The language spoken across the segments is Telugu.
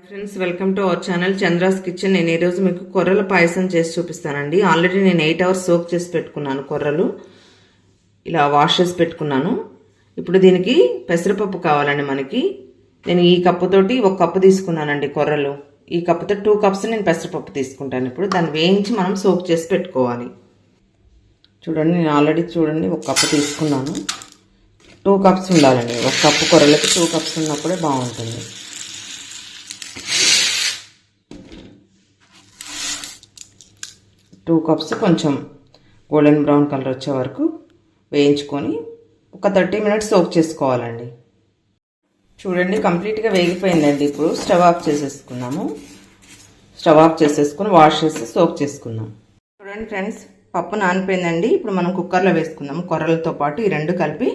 Friends, welcome to our channel Chandra's kitchen. నేను ఈరోజు మీకు కొర్రల పాయసం చేసి చూపిస్తానండి. ఆల్రెడీ నేను 8 hours సోక్ చేసి పెట్టుకున్నాను. కొర్రలు ఇలా వాష్ చేసి పెట్టుకున్నాను. ఇప్పుడు దీనికి పెసరపప్పు కావాలండి మనకి. నేను ఈ కప్పుతోటి 1 కప్పు తీసుకున్నానండి కొర్రలు. ఈ కప్పుతో 2 cups నేను పెసరపప్పు తీసుకుంటాను. ఇప్పుడు దాన్ని వేయించి మనం సోక్ చేసి పెట్టుకోవాలి. చూడండి, నేను ఆల్రెడీ 1 కప్పు తీసుకున్నాను. 2 cups ఉండాలండి. 1 కప్పు కొర్రలకి 2 cups ఉన్నప్పుడే బాగుంటుంది. 2 cups కొంచెం గోల్డెన్ బ్రౌన్ కలర్ వచ్చే వరకు వేయించుకొని ఒక 30 minutes సోక్ చేసుకోవాలండి. చూడండి, కంప్లీట్గా వేగిపోయిందండి. ఇప్పుడు స్టవ్ ఆఫ్ చేసేసుకున్నాము. స్టవ్ ఆఫ్ చేసేసుకుని వాష్ చేసి సోక్ చేసుకుందాం. చూడండి ఫ్రెండ్స్, పప్పు నానిపోయిందండి. ఇప్పుడు మనం కుక్కర్లో వేసుకుందాము. కొర్రలతో పాటు ఈ 2 కలిపి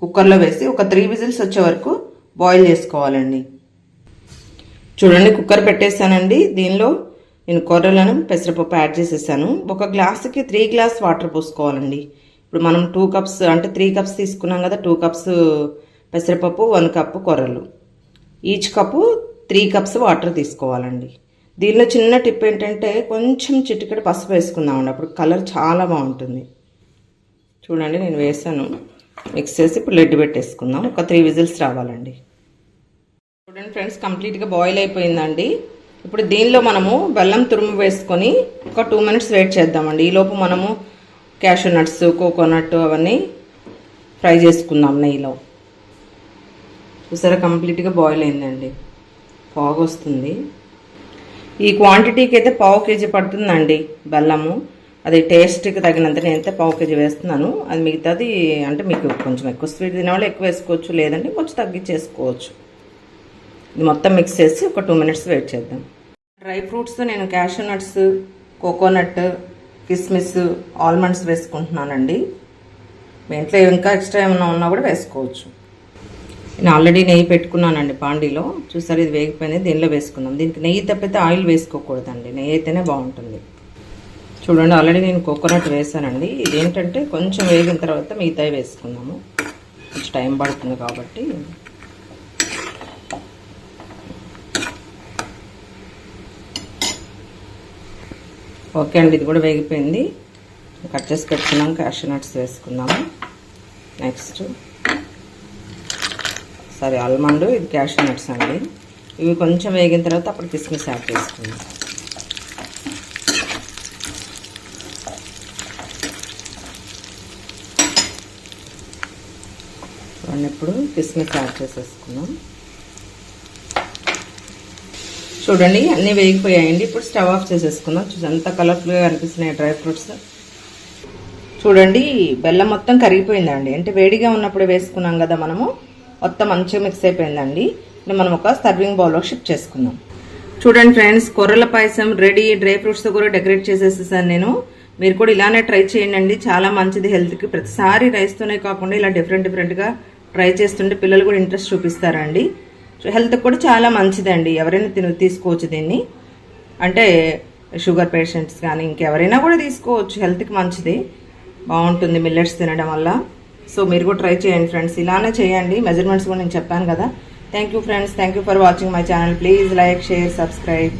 కుక్కర్లో వేసి ఒక 3 whistles వచ్చే వరకు బాయిల్ చేసుకోవాలండి. చూడండి, కుక్కర్ పెట్టేసానండి. దీనిలో నేను కొర్రలను పెసరపప్పు యాడ్ చేసేసాను. 1 గ్లాసుకి 3 గ్లాస్ వాటర్ పోసుకోవాలండి. ఇప్పుడు మనం 2 cups అంటే 3 cups తీసుకున్నాం కదా. 2 cups పెసరపప్పు, 1 కప్పు కొర్రలు, ఈచ్ కప్పు 3 cups వాటర్ తీసుకోవాలండి. దీనిలో చిన్న టిప్ ఏంటంటే కొంచెం చిటికెడు పసుపు వేసుకుందామండి. అప్పుడు కలర్ చాలా బాగుంటుంది. చూడండి, నేను వేసాను. మిక్స్ చేసి ఇప్పుడు లెడ్ పెట్టేసుకుందాం. ఒక 3 whistles రావాలండి. చూడండి ఫ్రెండ్స్, కంప్లీట్గా బాయిల్ అయిపోయిందండి. ఇప్పుడు దీనిలో మనము బెల్లం తురుము వేసుకొని ఒక 2 minutes వెయిట్ చేద్దామండి. ఈలోపు మనము క్యాషూ నట్స్, కోకోనట్ అవన్నీ ఫ్రై చేసుకుందాం నెయ్యిలో. చూసారా, కంప్లీట్గా బాయిల్ అయిందండి. పావు వస్తుంది. ఈ క్వాంటిటీకి అయితే 1/2 kg పడుతుందండి బెల్లము. అది టేస్ట్కి తగినంత నేనైతే 1/2 kg వేస్తున్నాను. అది మిగతాది అంటే మీకు కొంచెం ఎక్కువ స్వీట్ తినేవాళ్ళు ఎక్కువ వేసుకోవచ్చు, లేదంటే కొంచెం తగ్గించేసుకోవచ్చు. ఇది మొత్తం మిక్స్ చేసి ఒక 2 minutes వెయిట్ చేద్దాం. డ్రై ఫ్రూట్స్ నేను క్యాషూ నట్స్, కోకోనట్, కిస్మిస్, ఆల్మండ్స్ వేసుకుంటున్నానండి. మీ ఇంట్లో ఇంకా ఎక్స్ట్రా ఏమైనా ఉన్నా కూడా వేసుకోవచ్చు. నేను ఆల్రెడీ నెయ్యి పెట్టుకున్నానండి బాండీలో. చూసారు, ఇది వేగిపోయింది. దీనిలో వేసుకుందాం. దీనికి నెయ్యి తప్పితే ఆయిల్ వేసుకోకూడదండి. నెయ్యి అయితేనే బాగుంటుంది. చూడండి, ఆల్రెడీ నేను కోకోనట్ వేసానండి. ఇది ఏంటంటే కొంచెం వేగిన తర్వాత మిగతాయి వేసుకుందాము. కొంచెం టైం పడుతుంది కాబట్టి. ఓకే అండి, ఇది కూడా వేగిపోయింది. కట్ చేసి పెట్టుకున్నాం. క్యాషూ నట్స్ వేసుకున్నాము. నెక్స్ట్ ఆల్మండ్, ఇది క్యాషూ నట్స్ అండి. ఇవి కొంచెం వేగిన తర్వాత అప్పుడు కిస్మిస్ యాడ్ చేసుకుందాం. ఇప్పుడు కిస్మిస్ యాడ్ చేసేసుకున్నాం. చూడండి, అన్నీ వేగిపోయాయండి. ఇప్పుడు స్టవ్ ఆఫ్ చేసేసుకుందాం. ఎంత కలర్ఫుల్గా కనిపిస్తున్నాయి డ్రై ఫ్రూట్స్. చూడండి, బెల్లం మొత్తం కరిగిపోయిందండి. అంటే వేడిగా ఉన్నప్పుడు వేసుకున్నాం కదా మనము. మొత్తం మంచిగా మిక్స్ అయిపోయిందండి. ఇప్పుడు మనం ఒక సర్వింగ్ బౌల్లో షిఫ్ట్ చేసుకుందాం. చూడండి ఫ్రెండ్స్, కొర్రల పాయసం రెడీ. డ్రై ఫ్రూట్స్తో కూడా డెకరేట్ చేసేసేసాను నేను. మీరు కూడా ఇలానే ట్రై చేయండి. చాలా మంచిది హెల్త్కి. ప్రతిసారి రైస్తోనే కాకుండా ఇలా డిఫరెంట్గా ట్రై చేస్తుంటే పిల్లలు కూడా ఇంట్రెస్ట్ చూపిస్తారండి. హెల్త్ కూడా చాలా మంచిదండి. ఎవరైనా తీసుకోవచ్చు దీన్ని. అంటే షుగర్ పేషెంట్స్ కానీ ఇంకెవరైనా కూడా తీసుకోవచ్చు. హెల్త్కి మంచిది, బాగుంటుంది మిల్లెట్స్ తినడం వల్ల. సో మీరు కూడా ట్రై చేయండి ఫ్రెండ్స్. ఇలానే చేయండి. మెజర్మెంట్స్ కూడా నేను చెప్పాను కదా. Thank you friends. Thank you for watching my channel. Please like, share, subscribe.